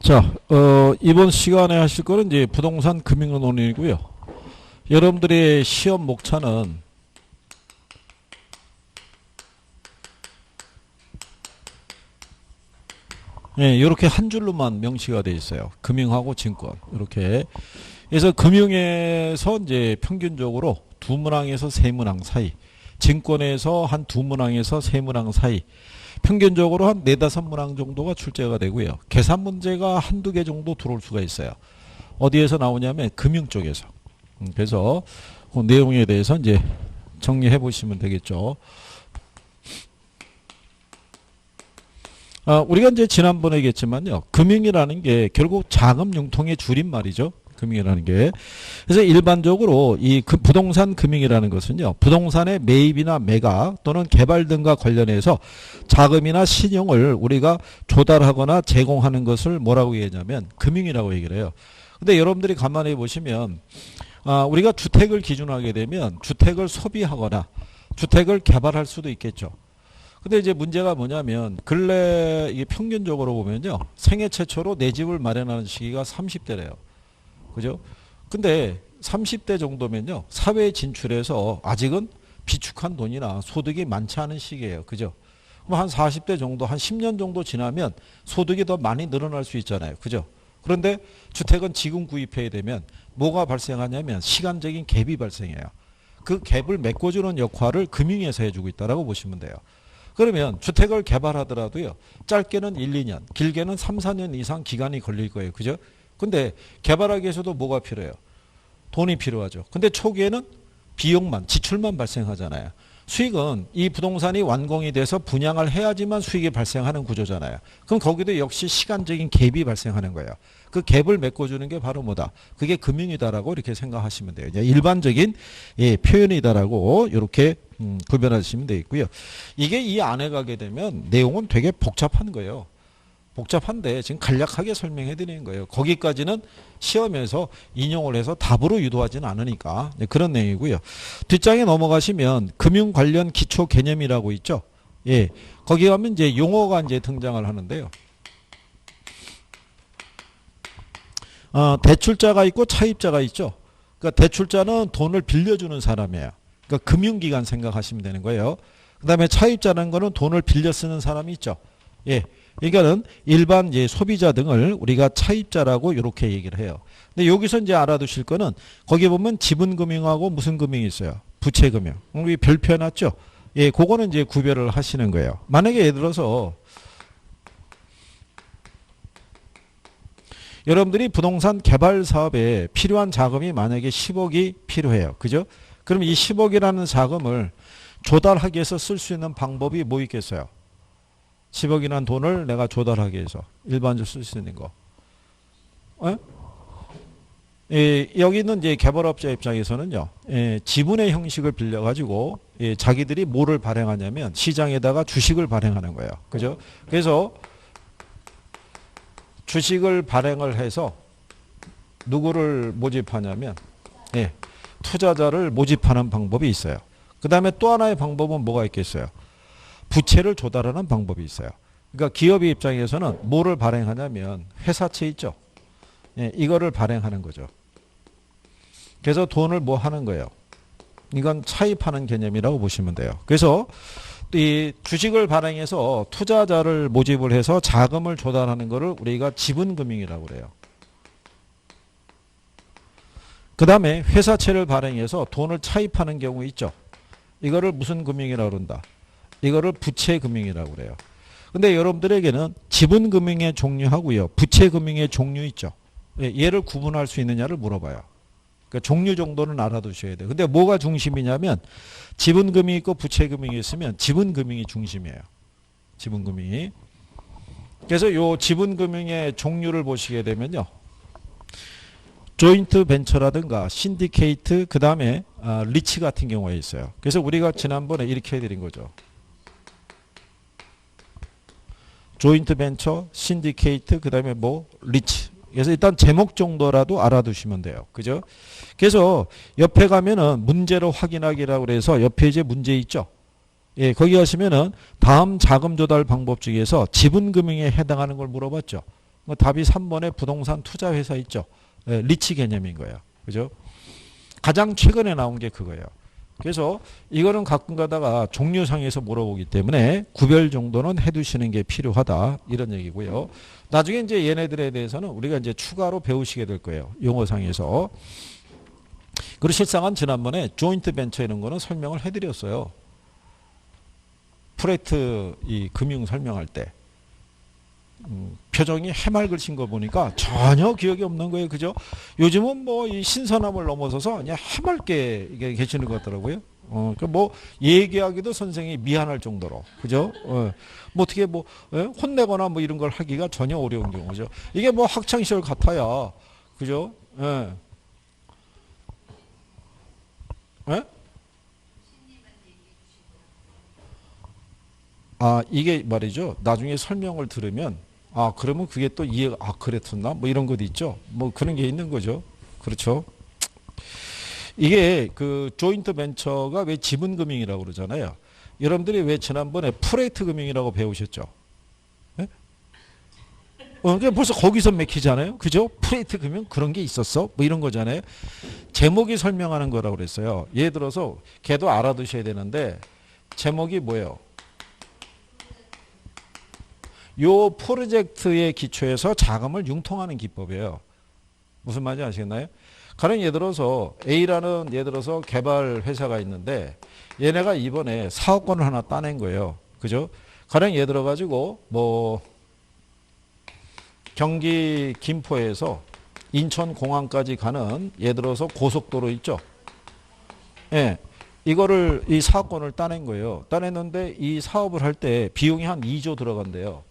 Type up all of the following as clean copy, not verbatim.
자, 이번 시간에 하실 거는 이제 부동산 금융론이고요. 여러분들의 시험 목차는 이렇게 한 줄로만 명시가 되어 있어요. 금융하고 증권 이렇게. 그래서 금융에서 이제 평균적으로 두 문항에서 세 문항 사이, 증권에서 한 두 문항에서 세 문항 사이, 평균적으로 한 네다섯 문항 정도가 출제가 되고요. 계산 문제가 한두 개 정도 들어올 수가 있어요. 어디에서 나오냐면 금융 쪽에서. 그래서 그 내용에 대해서 이제 정리해 보시면 되겠죠. 우리가 이제 지난번에 얘기했지만요. 금융이라는 게 결국 자금 융통의 줄임말이죠. 금융이라는 게. 그래서 일반적으로 이 부동산 금융이라는 것은요. 부동산의 매입이나 매각 또는 개발 등과 관련해서 자금이나 신용을 우리가 조달하거나 제공하는 것을 뭐라고 얘기하냐면 금융이라고 얘기를 해요. 근데 여러분들이 가만히 보시면 우리가 주택을 기준하게 되면 주택을 소비하거나 주택을 개발할 수도 있겠죠. 근데 이제 문제가 뭐냐면 근래 이게 평균적으로 보면요. 생애 최초로 내 집을 마련하는 시기가 30대래요. 그죠? 근데 30대 정도면요. 사회에 진출해서 아직은 비축한 돈이나 소득이 많지 않은 시기예요. 그죠? 그럼 한 40대 정도, 한 10년 정도 지나면 소득이 더 많이 늘어날 수 있잖아요. 그죠? 그런데 주택은 지금 구입해야 되면 뭐가 발생하냐면 시간적인 갭이 발생해요. 그 갭을 메꿔주는 역할을 금융에서 해주고 있다고 보시면 돼요. 그러면 주택을 개발하더라도요. 짧게는 1, 2년, 길게는 3, 4년 이상 기간이 걸릴 거예요. 그죠? 근데 개발하기 위해서도 뭐가 필요해요? 돈이 필요하죠. 근데 초기에는 비용만, 지출만 발생하잖아요. 수익은 이 부동산이 완공이 돼서 분양을 해야지만 수익이 발생하는 구조잖아요. 그럼 거기도 역시 시간적인 갭이 발생하는 거예요. 그 갭을 메꿔주는 게 바로 뭐다? 그게 금융이다라고 이렇게 생각하시면 돼요. 일반적인 표현이다라고 이렇게 구별하시면 되겠고요. 이게 이 안에 가게 되면 내용은 되게 복잡한 거예요. 복잡한데 지금 간략하게 설명해 드리는 거예요. 거기까지는 시험에서 인용을 해서 답으로 유도하지는 않으니까 그런 내용이고요. 뒷장에 넘어가시면 금융 관련 기초 개념이라고 있죠. 예, 거기 가면 이제 용어가 이제 등장을 하는데요. 대출자가 있고 차입자가 있죠. 그러니까 대출자는 돈을 빌려주는 사람이에요. 그러니까 금융기관 생각하시면 되는 거예요. 그 다음에 차입자라는 거는 돈을 빌려 쓰는 사람이 있죠. 예. 그러니까는 일반 이제 소비자 등을 우리가 차입자라고 이렇게 얘기를 해요. 근데 여기서 이제 알아두실 거는 거기 보면 지분금융하고 무슨 금융이 있어요? 부채금융. 우리 별표 해놨죠? 예, 그거는 이제 구별을 하시는 거예요. 만약에 예를 들어서 여러분들이 부동산 개발 사업에 필요한 자금이 만약에 10억이 필요해요. 그죠? 그럼 이 10억이라는 자금을 조달하기 위해서 쓸 수 있는 방법이 뭐 있겠어요? 10억이라는 돈을 내가 조달하기 위해서 일반적으로 쓸 수 있는 거. 여기 있는 이제 개발업자 입장에서는요. 지분의 형식을 빌려가지고 자기들이 뭐를 발행하냐면 시장에다가 주식을 발행하는 거예요. 그죠? 그래서 주식을 발행을 해서 누구를 모집하냐면 투자자를 모집하는 방법이 있어요. 그 다음에 또 하나의 방법은 뭐가 있겠어요? 부채를 조달하는 방법이 있어요. 그러니까 기업의 입장에서는 뭐를 발행하냐면 회사채 있죠. 이거를 발행하는 거죠. 그래서 돈을 뭐 하는 거예요. 이건 차입하는 개념이라고 보시면 돼요. 그래서 이 주식을 발행해서 투자자를 모집을 해서 자금을 조달하는 것을 우리가 지분금융이라고 그래요. 그 다음에 회사채를 발행해서 돈을 차입하는 경우 있죠. 이거를 무슨 금융이라고 그런다? 이거를 부채금융이라고 그래요. 근데 여러분들에게는 지분금융의 종류하고요. 부채금융의 종류 있죠. 얘를 구분할 수 있느냐를 물어봐요. 그러니까 종류 정도는 알아두셔야 돼요. 근데 뭐가 중심이냐면 지분금융이 있고 부채금융이 있으면 지분금융이 중심이에요. 지분금융이. 그래서 요 지분금융의 종류를 보시게 되면요. 조인트 벤처라든가 신디케이트 그 다음에 리치 같은 경우가 있어요. 그래서 우리가 지난번에 이렇게 해드린 거죠. 조인트 벤처, 신디케이트, 그 다음에 뭐 리치. 그래서 일단 제목 정도라도 알아두시면 돼요. 그죠? 그래서 옆에 가면은 문제로 확인하기라고 해서 옆에 이제 문제 있죠. 예, 거기 가시면은 다음 자금 조달 방법 중에서 지분금융에 해당하는 걸 물어봤죠. 답이 3번에 부동산 투자 회사 있죠. 예, 리치 개념인 거예요. 그죠? 가장 최근에 나온 게 그거예요. 그래서 이거는 가끔 가다가 종류상에서 물어보기 때문에 구별 정도는 해두시는 게 필요하다. 이런 얘기고요. 나중에 이제 얘네들에 대해서는 우리가 이제 추가로 배우시게 될 거예요. 용어상에서. 그리고 실상은 지난번에 조인트 벤처 이런 거는 설명을 해드렸어요. 프레트 이 금융 설명할 때. 표정이 해맑으신 거 보니까 전혀 기억이 없는 거예요. 그죠? 요즘은 뭐 이 신선함을 넘어서서 그냥 해맑게 이게 계시는 것 같더라고요. 그러니까 뭐 얘기하기도 선생님이 미안할 정도로. 그죠? 뭐 어떻게 뭐 혼내거나 뭐 이런 걸 하기가 전혀 어려운 경우죠. 이게 뭐 학창 시절 같아야. 그죠? 예. 예? 아, 이게 말이죠. 나중에 설명을 들으면 아, 그러면 그게 또 이해가, 아, 그랬었나? 뭐 이런 것도 있죠. 뭐 그런 게 있는 거죠. 그렇죠. 이게 그 조인트 벤처가 왜 지분금융이라고 그러잖아요. 여러분들이 왜 지난번에 프레이트 금융이라고 배우셨죠? 예? 그러니까 벌써 거기서 맥히잖아요. 그죠? 프레이트 금융 그런 게 있었어? 뭐 이런 거잖아요. 제목이 설명하는 거라고 그랬어요. 예를 들어서 걔도 알아두셔야 되는데 제목이 뭐예요? 요 프로젝트의 기초에서 자금을 융통하는 기법이에요. 무슨 말인지 아시겠나요? 가령 예를 들어서 A라는 예를 들어서 개발 회사가 있는데 얘네가 이번에 사업권을 하나 따낸 거예요. 그죠? 가령 예를 들어 가지고 뭐 경기 김포에서 인천 공항까지 가는 예를 들어서 고속도로 있죠. 예. 이거를 이 사업권을 따낸 거예요. 따냈는데 이 사업을 할 때 비용이 한 2조 들어간대요.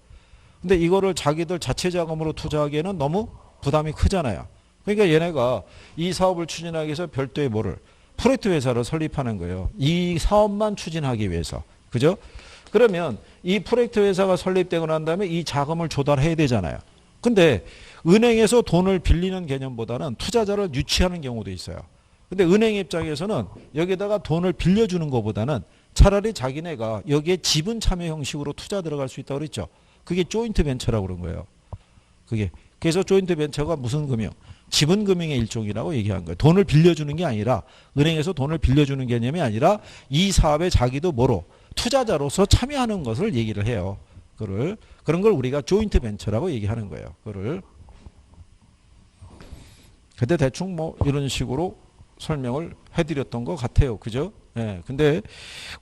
근데 이거를 자기들 자체 자금으로 투자하기에는 너무 부담이 크잖아요. 그러니까 얘네가 이 사업을 추진하기 위해서 별도의 뭐를 프로젝트 회사를 설립하는 거예요. 이 사업만 추진하기 위해서. 그죠? 그러면 이 프로젝트 회사가 설립되고 난 다음에 이 자금을 조달해야 되잖아요. 근데 은행에서 돈을 빌리는 개념보다는 투자자를 유치하는 경우도 있어요. 근데 은행 입장에서는 여기다가 돈을 빌려주는 것보다는 차라리 자기네가 여기에 지분 참여 형식으로 투자 들어갈 수 있다고 그랬죠. 그게 조인트 벤처라고 그런 거예요. 그게. 그래서 조인트 벤처가 무슨 금융? 지분 금융의 일종이라고 얘기한 거예요. 돈을 빌려주는 게 아니라 은행에서 돈을 빌려주는 개념이 아니라 이 사업에 자기도 뭐로 투자자로서 참여하는 것을 얘기를 해요. 그런 걸 우리가 조인트 벤처라고 얘기하는 거예요. 그거를. 근데 대충 뭐 이런 식으로 설명을 해드렸던 것 같아요. 그죠? 예. 근데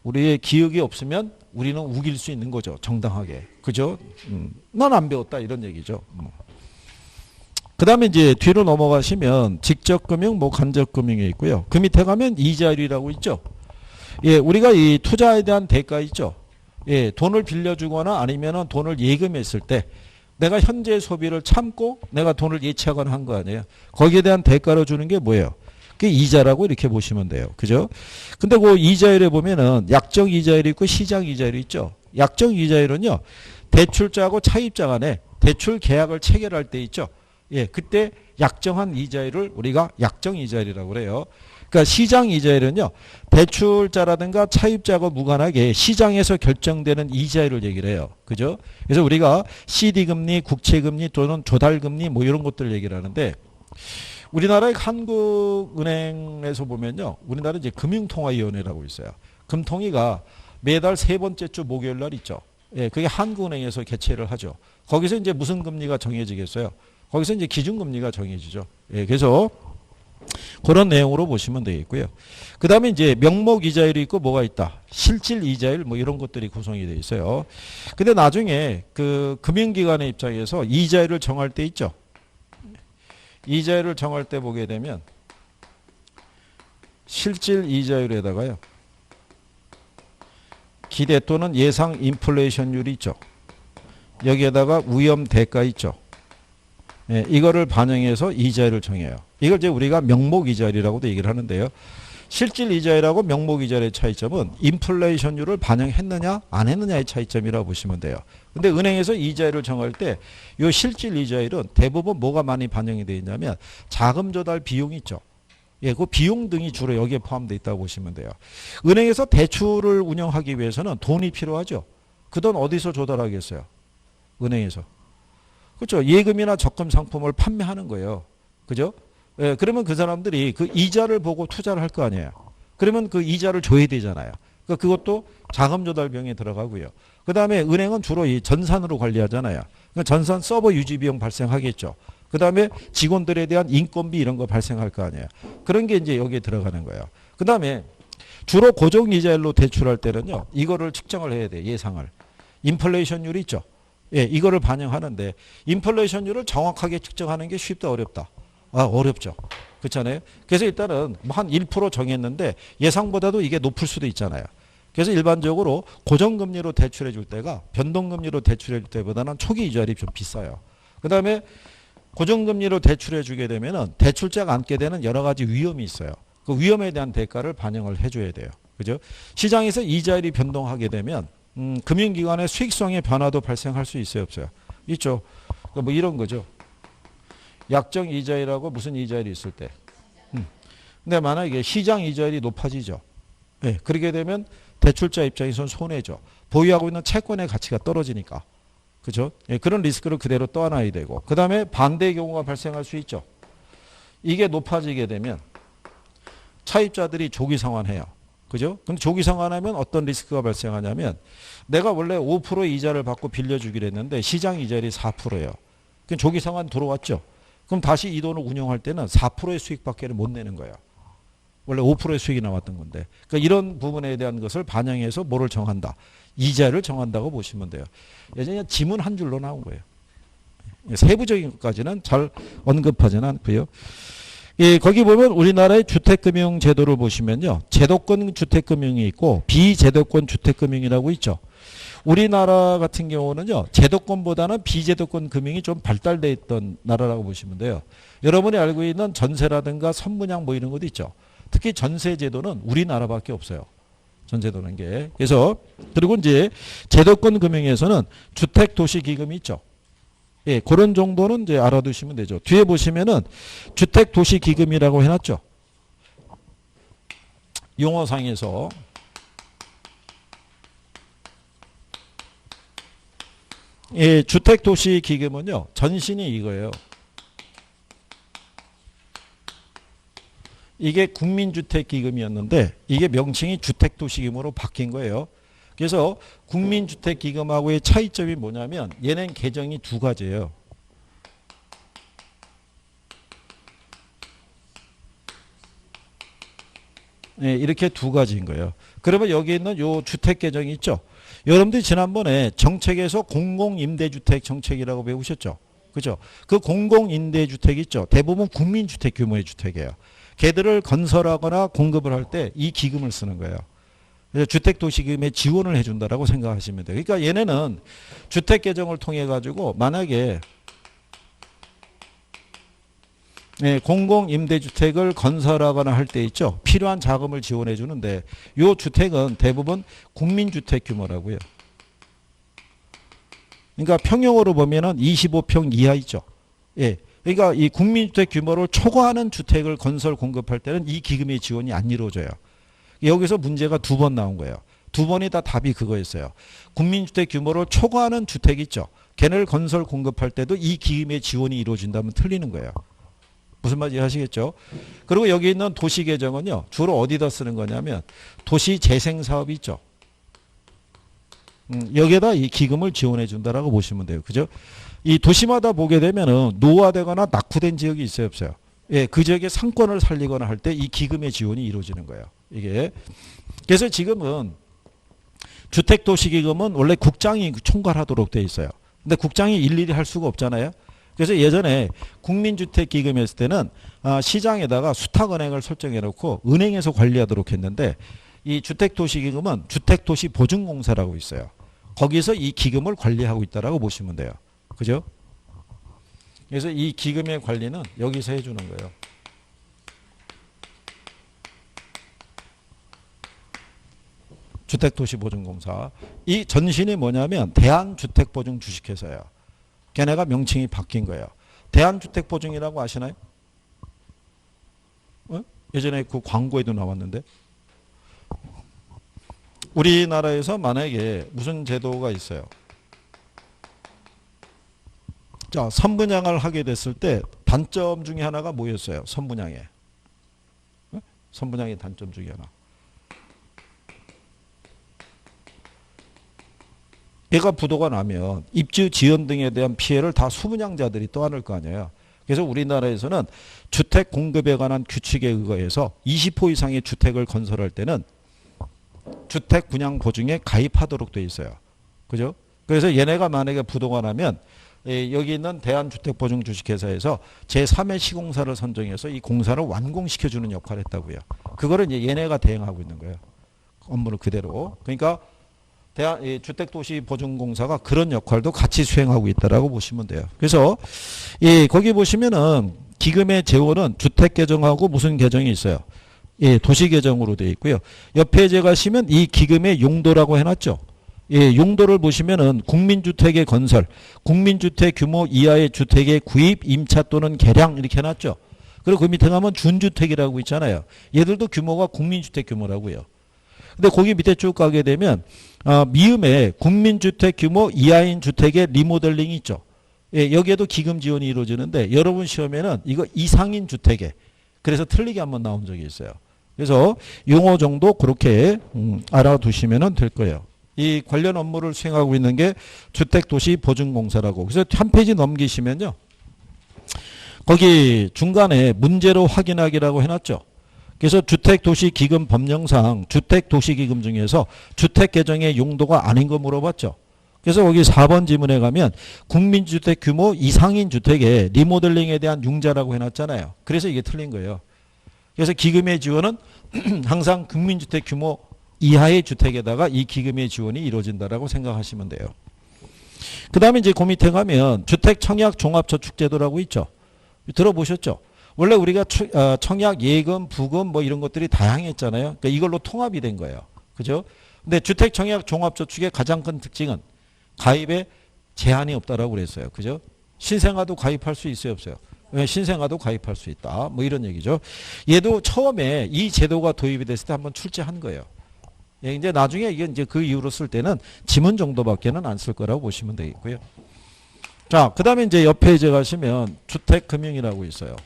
우리의 기억이 없으면 우리는 우길 수 있는 거죠. 정당하게. 그죠? 난 안 배웠다. 이런 얘기죠. 그 다음에 이제 뒤로 넘어가시면 직접금융, 뭐 간접금융이 있고요. 그 밑에 가면 이자율이라고 있죠. 예, 우리가 이 투자에 대한 대가 있죠. 예, 돈을 빌려주거나 아니면은 돈을 예금했을 때 내가 현재 소비를 참고 내가 돈을 예치하거나 한 거 아니에요. 거기에 대한 대가로 주는 게 뭐예요? 그게 이자라고 이렇게 보시면 돼요. 그죠? 근데 그 이자율에 보면은 약정 이자율이 있고 시장 이자율이 있죠. 약정 이자율은요, 대출자하고 차입자 간에 대출 계약을 체결할 때 있죠. 예, 그때 약정한 이자율을 우리가 약정 이자율이라고 그래요. 그러니까 시장 이자율은요, 대출자라든가 차입자하고 무관하게 시장에서 결정되는 이자율을 얘기를 해요. 그죠? 그래서 우리가 CD금리, 국채금리 또는 조달금리 뭐 이런 것들 얘기를 하는데, 우리나라의 한국은행에서 보면요, 우리나라 이제 금융통화위원회라고 있어요. 금통위가 매달 세 번째 주 목요일 날 있죠. 예, 그게 한국은행에서 개최를 하죠. 거기서 이제 무슨 금리가 정해지겠어요? 거기서 이제 기준금리가 정해지죠. 예, 그래서 그런 내용으로 보시면 되겠고요. 그 다음에 이제 명목 이자율이 있고 뭐가 있다? 실질 이자율 뭐 이런 것들이 구성이 되어 있어요. 근데 나중에 그 금융기관의 입장에서 이자율을 정할 때 있죠. 이자율을 정할 때 보게 되면 실질 이자율에다가요, 기대 또는 예상 인플레이션율이 있죠. 여기에다가 위험 대가 있죠. 예, 이거를 반영해서 이자율을 정해요. 이걸 이제 우리가 명목 이자율이라고도 얘기를 하는데요. 실질 이자율하고 명목 이자율의 차이점은 인플레이션율을 반영했느냐 안 했느냐의 차이점이라고 보시면 돼요. 근데 은행에서 이자율을 정할 때 이 실질 이자율은 대부분 뭐가 많이 반영이 되어 있냐면 자금 조달 비용이 있죠. 예, 그 비용 등이 주로 여기에 포함되어 있다고 보시면 돼요. 은행에서 대출을 운영하기 위해서는 돈이 필요하죠. 그 돈 어디서 조달하겠어요? 은행에서. 그렇죠. 예금이나 적금 상품을 판매하는 거예요. 그죠? 예, 그러면 그 사람들이 그 이자를 보고 투자를 할 거 아니에요. 그러면 그 이자를 줘야 되잖아요. 그러니까 그것도 자금 조달 비용에 들어가고요. 그 다음에 은행은 주로 이 전산으로 관리하잖아요. 그러니까 전산 서버 유지 비용 발생하겠죠. 그 다음에 직원들에 대한 인건비 이런 거 발생할 거 아니에요. 그런 게 이제 여기에 들어가는 거예요. 그 다음에 주로 고정이자율로 대출할 때는요. 이거를 측정을 해야 돼요. 예상을. 인플레이션율이 있죠. 예, 이거를 반영하는데 인플레이션율을 정확하게 측정하는 게 쉽다 어렵다. 아, 어렵죠. 그렇잖아요. 그래서 일단은 한 1% 정했는데 예상보다도 이게 높을 수도 있잖아요. 그래서 일반적으로 고정금리로 대출해 줄 때가 변동금리로 대출해 줄 때보다는 초기 이자율이 좀 비싸요. 그 다음에 고정금리로 대출해 주게 되면은 대출자가 안게 되는 여러 가지 위험이 있어요. 그 위험에 대한 대가를 반영을 해줘야 돼요. 그죠? 시장에서 이자율이 변동하게 되면 금융기관의 수익성의 변화도 발생할 수 있어요, 없어요? 있죠. 그러니까 뭐 이런 거죠. 약정 이자율하고 무슨 이자율이 있을 때. 근데 만약에 시장 이자율이 높아지죠. 네, 그렇게 되면 대출자 입장에서는 손해죠. 보유하고 있는 채권의 가치가 떨어지니까. 그죠? 예, 그런 리스크를 그대로 떠안아야 되고. 그 다음에 반대의 경우가 발생할 수 있죠. 이게 높아지게 되면 차입자들이 조기 상환해요. 그죠? 그럼 조기 상환하면 어떤 리스크가 발생하냐면 내가 원래 5% 이자를 받고 빌려주기로 했는데 시장 이자율이 4%예요. 그럼 조기 상환 들어왔죠. 그럼 다시 이 돈을 운용할 때는 4%의 수익밖에 못 내는 거예요. 원래 5%의 수익이 나왔던 건데. 그러니까 이런 부분에 대한 것을 반영해서 뭐를 정한다. 이자를 정한다고 보시면 돼요. 예전에 지문 한 줄로 나온 거예요. 세부적인 것까지는 잘 언급하지는 않고요. 예, 거기 보면 우리나라의 주택금융 제도를 보시면요. 제도권 주택금융이 있고 비제도권 주택금융이라고 있죠. 우리나라 같은 경우는요. 제도권보다는 비제도권 금융이 좀 발달되어 있던 나라라고 보시면 돼요. 여러분이 알고 있는 전세라든가 선분양 뭐 이런 것도 있죠. 특히 전세 제도는 우리나라밖에 없어요. 전세도는 게. 그래서 그리고 이제 제도권 금융에서는 주택도시기금이 있죠. 예, 그런 정도는 이제 알아두시면 되죠. 뒤에 보시면은 주택도시기금이라고 해놨죠. 용어상에서 예, 주택도시기금은요. 전신이 이거예요. 이게 국민주택기금이었는데 이게 명칭이 주택도시기금으로 바뀐 거예요. 그래서 국민주택기금하고의 차이점이 뭐냐면 얘는 계정이 두 가지예요. 네, 이렇게 두 가지인 거예요. 그러면 여기 있는 요 주택계정이 있죠. 여러분들이 지난번에 정책에서 공공임대주택 정책이라고 배우셨죠. 그죠? 그 공공임대주택 있죠. 대부분 국민주택 규모의 주택이에요. 걔들을 건설하거나 공급을 할 때 이 기금을 쓰는 거예요. 그래서 주택도시기금에 지원을 해준다라고 생각하시면 돼요. 그러니까 얘네는 주택개정을 통해 가지고 만약에 네, 공공임대주택을 건설하거나 할 때 있죠. 필요한 자금을 지원해 주는데 이 주택은 대부분 국민주택 규모라고요. 그러니까 평형으로 보면은 25평 이하 있죠. 예. 그러니까 이 국민주택 규모를 초과하는 주택을 건설 공급할 때는 이 기금의 지원이 안 이루어져요. 여기서 문제가 두 번 나온 거예요. 두 번이 다 답이 그거였어요. 국민주택 규모를 초과하는 주택 있죠. 걔네를 건설 공급할 때도 이 기금의 지원이 이루어진다면 틀리는 거예요. 무슨 말인지 아시겠죠? 그리고 여기 있는 도시계정은요. 주로 어디다 쓰는 거냐면 도시재생사업이 있죠. 여기에다 이 기금을 지원해 준다라고 보시면 돼요. 그죠? 이 도시마다 보게 되면은 노후화되거나 낙후된 지역이 있어요, 없어요? 예, 그 지역의 상권을 살리거나 할 때 이 기금의 지원이 이루어지는 거예요. 이게. 그래서 지금은 주택도시기금은 원래 국장이 총괄하도록 돼 있어요. 근데 국장이 일일이 할 수가 없잖아요. 그래서 예전에 국민주택기금 했을 때는 시장에다가 수탁은행을 설정해 놓고 은행에서 관리하도록 했는데 이 주택도시기금은 주택도시보증공사라고 있어요. 거기서 이 기금을 관리하고 있다라고 보시면 돼요. 그죠? 그래서 이 기금의 관리는 여기서 해주는 거예요. 주택도시보증공사. 이 전신이 뭐냐면 대한주택보증 주식회사예요. 걔네가 명칭이 바뀐 거예요. 대한주택보증이라고 아시나요? 예전에 그 광고에도 나왔는데 우리나라에서 만약에 무슨 제도가 있어요. 자, 선분양을 하게 됐을 때 단점 중에 하나가 뭐였어요? 선분양에. 선분양의 단점 중에 하나. 얘가 부도가 나면 입주 지연 등에 대한 피해를 다 수분양자들이 떠안을 거 아니에요. 그래서 우리나라에서는 주택 공급에 관한 규칙에 의거해서 20호 이상의 주택을 건설할 때는 주택 분양 보증에 가입하도록 돼 있어요. 그죠? 그래서 얘네가 만약에 부도가 나면 여기 있는 대한주택보증주식회사에서 제3의 시공사를 선정해서 이 공사를 완공시켜주는 역할을 했다고요. 그거를 이제 얘네가 대행하고 있는 거예요. 업무를 그대로. 그러니까 주택도시보증공사가 그런 역할도 같이 수행하고 있다라고 보시면 돼요. 그래서 거기 보시면은 기금의 재원은 주택계정하고 무슨 계정이 있어요? 도시계정으로 되어 있고요. 옆에 제 가시면 이 기금의 용도라고 해놨죠. 용도를 보시면은 국민주택의 건설, 국민주택 규모 이하의 주택의 구입, 임차 또는 개량 이렇게 해놨죠. 그리고 그 밑에 가면 준주택이라고 있잖아요. 얘들도 규모가 국민주택 규모라고요. 근데 거기 밑에 쭉 가게 되면 미음에 국민주택 규모 이하인 주택의 리모델링이 있죠. 여기에도 기금 지원이 이루어지는데 여러분 시험에는 이거 이상인 주택에 그래서 틀리게 한번 나온 적이 있어요. 그래서 용어 정도 그렇게 알아두시면 될 거예요. 이 관련 업무를 수행하고 있는 게 주택도시보증공사라고. 그래서 한 페이지 넘기시면요. 거기 중간에 문제로 확인하기라고 해놨죠. 그래서 주택도시기금 법령상 주택도시기금 중에서 주택계정의 용도가 아닌 거 물어봤죠. 그래서 거기 4번 지문에 가면 국민주택 규모 이상인 주택의 리모델링에 대한 융자라고 해놨잖아요. 그래서 이게 틀린 거예요. 그래서 기금의 지원은 항상 국민주택 규모 이하의 주택에다가 이 기금의 지원이 이루어진다라고 생각하시면 돼요. 그 다음에 이제 그 밑에 가면 주택청약종합저축제도라고 있죠. 들어보셨죠? 원래 우리가 청약, 예금, 부금 뭐 이런 것들이 다양했잖아요. 그러니까 이걸로 통합이 된 거예요. 그죠? 근데 주택청약종합저축의 가장 큰 특징은 가입에 제한이 없다라고 그랬어요. 그죠? 신생아도 가입할 수 있어요, 없어요? 신생아도 가입할 수 있다. 뭐 이런 얘기죠. 얘도 처음에 이 제도가 도입이 됐을 때 한번 출제한 거예요. 이제 나중에 이게 이제 그 이후로 쓸 때는 지문 정도밖에는 안 쓸 거라고 보시면 되겠고요. 자, 그 다음에 이제 옆에 이제 가시면 주택금융이라고 있어요.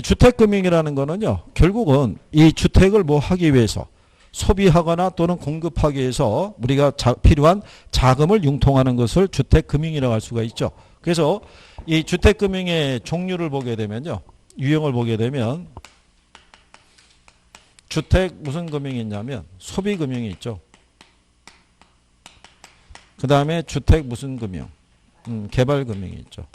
주택금융이라는 거는요, 결국은 이 주택을 뭐 하기 위해서 소비하거나 또는 공급하기 위해서 우리가 필요한 자금을 융통하는 것을 주택금융이라고 할 수가 있죠. 그래서 이 주택금융의 종류를 보게 되면요, 유형을 보게 되면 주택 무슨 금융이 있냐면 소비금융이 있죠. 그 다음에 주택 무슨 금융, 개발금융이 있죠.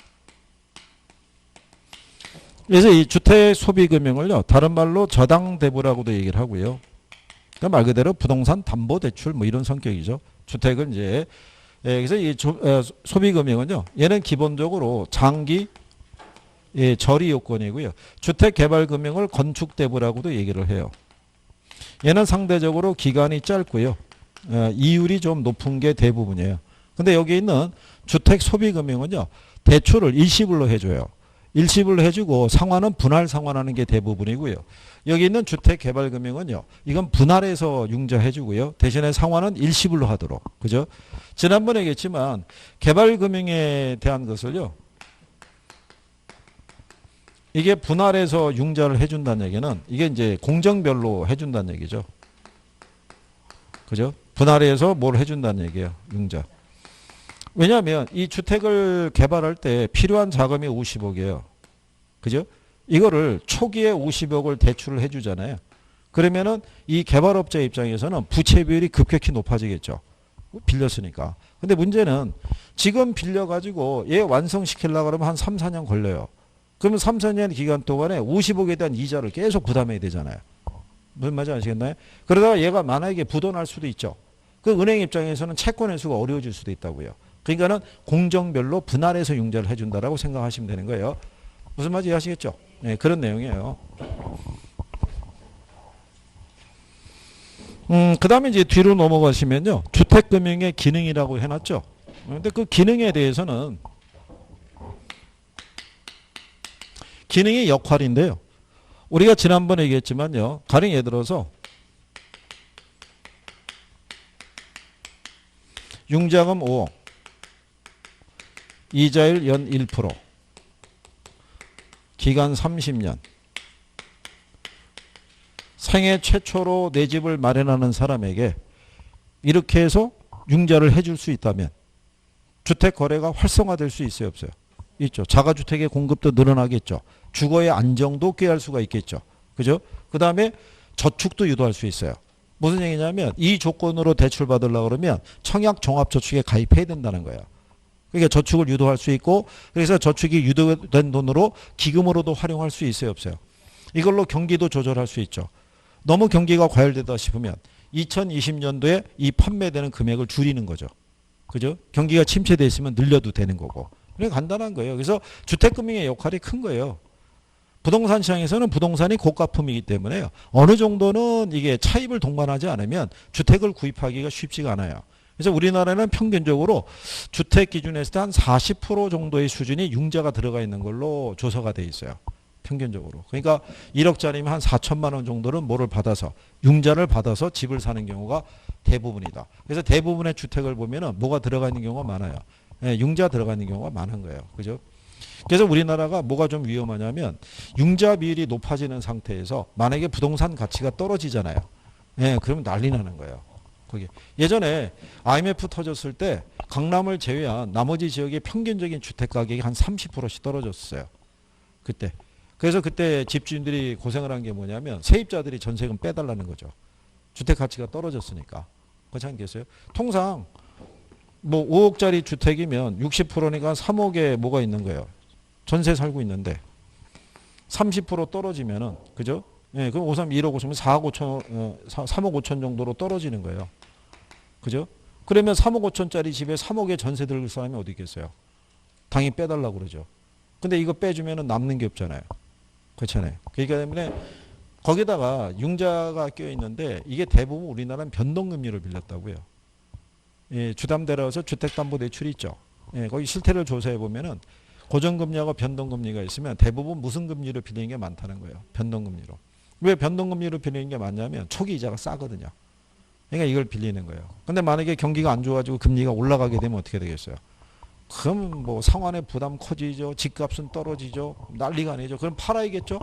그래서 이 주택 소비금융을요, 다른 말로 저당대부라고도 얘기를 하고요. 그러니까 말 그대로 부동산 담보대출 뭐 이런 성격이죠. 주택은 이제 그래서 이 소비금융은요, 얘는 기본적으로 장기 저리 요건이고요. 주택개발금융을 건축대부라고도 얘기를 해요. 얘는 상대적으로 기간이 짧고요. 이율이 좀 높은 게 대부분이에요. 근데 여기 있는 주택소비금융은요, 대출을 일시불로 해줘요. 일시불로 해주고 상환은 분할 상환하는 게 대부분이고요. 여기 있는 주택개발금융은요, 이건 분할해서 융자해주고요. 대신에 상환은 일시불로 하도록. 그죠? 지난번에 얘기했지만 개발금융에 대한 것을요, 이게 분할해서 융자를 해준다는 얘기는 이게 이제 공정별로 해준다는 얘기죠. 그죠? 분할해서 뭘 해준다는 얘기예요. 융자. 왜냐하면 이 주택을 개발할 때 필요한 자금이 50억이에요. 그죠? 이거를 초기에 50억을 대출을 해주잖아요. 그러면은 이 개발업자 입장에서는 부채 비율이 급격히 높아지겠죠. 빌렸으니까. 근데 문제는 지금 빌려가지고 얘 완성시키려고 그러면 한 3, 4년 걸려요. 그러면 3, 4년 기간 동안에 50억에 대한 이자를 계속 부담해야 되잖아요. 무슨 말인지 아시겠나요? 그러다가 얘가 만약에 부도날 수도 있죠. 그 은행 입장에서는 채권 회수가 어려워질 수도 있다고요. 그러니까는 공정별로 분할해서 융자를 해준다라고 생각하시면 되는 거예요. 무슨 말인지 아시겠죠? 네, 그런 내용이에요. 그 다음에 이제 뒤로 넘어가시면요, 주택금융의 기능이라고 해놨죠. 근데 그 기능에 대해서는 기능의 역할인데요. 우리가 지난번에 얘기했지만요, 가령 예를 들어서 융자금 5억, 이자율 연 1%, 기간 30년. 생애 최초로 내 집을 마련하는 사람에게 이렇게 해서 융자를 해줄 수 있다면 주택 거래가 활성화될 수 있어요, 없어요? 있죠. 자가주택의 공급도 늘어나겠죠. 주거의 안정도 꾀할 수가 있겠죠. 그죠? 그 다음에 저축도 유도할 수 있어요. 무슨 얘기냐면 이 조건으로 대출 받으려고 그러면 청약 종합저축에 가입해야 된다는 거예요. 그러니까 저축을 유도할 수 있고, 그래서 저축이 유도된 돈으로 기금으로도 활용할 수 있어요, 없어요? 이걸로 경기도 조절할 수 있죠. 너무 경기가 과열되다 싶으면 2020년도에 이 판매되는 금액을 줄이는 거죠. 그죠? 경기가 침체되어 있으면 늘려도 되는 거고. 그게 간단한 거예요. 그래서 주택금융의 역할이 큰 거예요. 부동산 시장에서는 부동산이 고가품이기 때문에요. 어느 정도는 이게 차입을 동반하지 않으면 주택을 구입하기가 쉽지가 않아요. 그래서 우리나라는 평균적으로 주택 기준에서 한 40% 정도의 수준이 융자가 들어가 있는 걸로 조사가 돼 있어요. 평균적으로. 그러니까 1억짜리면 한 4천만 원 정도는 뭐를 받아서 융자를 받아서 집을 사는 경우가 대부분이다. 그래서 대부분의 주택을 보면은 뭐가 들어가 있는 경우가 많아요. 예, 융자 들어가 있는 경우가 많은 거예요. 그죠? 그래서 우리나라가 뭐가 좀 위험하냐면 융자 비율이 높아지는 상태에서 만약에 부동산 가치가 떨어지잖아요. 예, 그러면 난리 나는 거예요. 거기 예전에 IMF 터졌을 때 강남을 제외한 나머지 지역의 평균적인 주택 가격이 한 30%씩 떨어졌어요. 그때. 그래서 그때 집주인들이 고생을 한 게 뭐냐면 세입자들이 전세금 빼달라는 거죠. 주택 가치가 떨어졌으니까. 그렇지 않겠어요? 통상 뭐 5억짜리 주택이면 60%니까 3억에 뭐가 있는 거예요. 전세 살고 있는데 30% 떨어지면은, 그죠? 예, 그럼 5, 3, 1억 5천, 4억 5천, 3억 5천 정도로 떨어지는 거예요. 그죠? 그러면 3억 5천짜리 집에 3억에 전세 들을 사람이 어디 있겠어요? 당연히 빼달라고 그러죠. 근데 이거 빼주면은 남는 게 없잖아요. 그렇잖아요. 그러니까 때문에 거기다가 융자가 껴 있는데 이게 대부분 우리나라는 변동금리를 빌렸다고요. 예, 주담대라서 주택담보대출이 있죠. 예, 거기 실태를 조사해 보면은 고정금리하고 변동금리가 있으면 대부분 무슨 금리로 빌리는 게 많다는 거예요. 변동금리로. 왜 변동금리로 빌리는 게 많냐면 초기 이자가 싸거든요. 그러니까 이걸 빌리는 거예요. 근데 만약에 경기가 안 좋아지고 금리가 올라가게 되면 어떻게 되겠어요? 그럼 뭐 상환의 부담 커지죠. 집값은 떨어지죠. 난리가 아니죠. 그럼 팔아야겠죠.